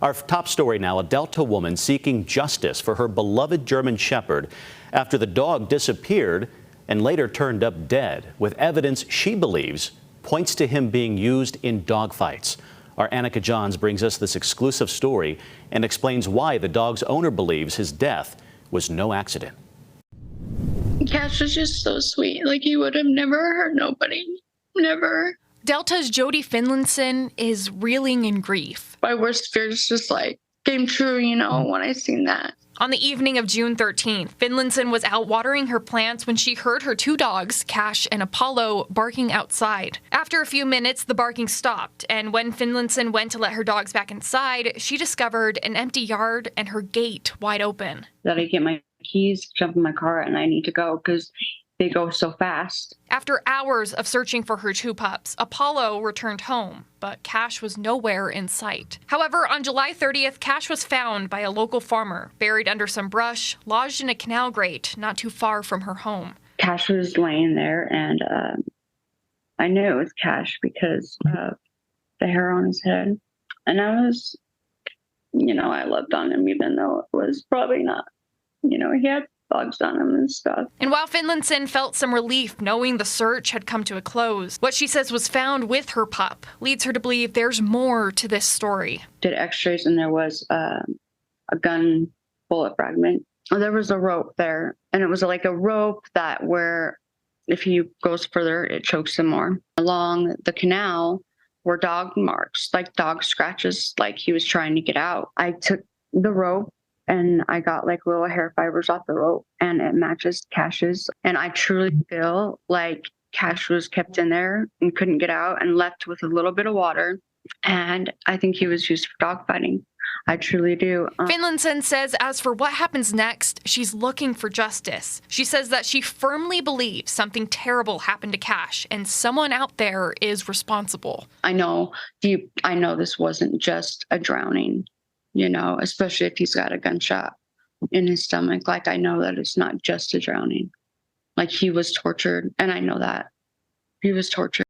Our top story now, a Delta woman seeking justice for her beloved German Shepherd after the dog disappeared and later turned up dead, with evidence she believes points to him being used in dogfights. Our Annika Johns brings us this exclusive story and explains why the dog's owner believes his death was no accident. Cash was just so sweet. Like, he would have never hurt nobody. Never. Delta's Jody Finlinson is reeling in grief. My worst fears just came true, when I seen that. On the evening of June 13th, Finlinson was out watering her plants when she heard her two dogs, Cash and Apollo, barking outside. After a few minutes, the barking stopped, and when Finlinson went to let her dogs back inside, she discovered an empty yard and her gate wide open. That I get my keys, jump in my car, and I need to go because they go so fast. After hours of searching for her two pups, Apollo returned home, but Cash was nowhere in sight. However, on July 30th, Cash was found by a local farmer, buried under some brush, lodged in a canal grate not too far from her home. Cash was laying there, and I knew it was Cash because of the hair on his head. And I was, I loved on him, even though it was probably not, he had bugs on him and stuff. And while Finlinson felt some relief knowing the search had come to a close, what she says was found with her pup leads her to believe there's more to this story. Did x-rays, and there was a gun bullet fragment. There was a rope there, and it was like a rope that where if he goes further, it chokes him more. Along the canal were dog marks, like dog scratches, like he was trying to get out. I took the rope and I got like little hair fibers off the rope, and it matches Cash's. And I truly feel like Cash was kept in there and couldn't get out and left with a little bit of water. And I think he was used for dog fighting. I truly do. Finlinson says as for what happens next, she's looking for justice. She says that she firmly believes something terrible happened to Cash and someone out there is responsible. I know this wasn't just a drowning. Especially if he's got a gunshot in his stomach. Like, I know that it's not just a drowning. Like, he was tortured, and I know that. He was tortured.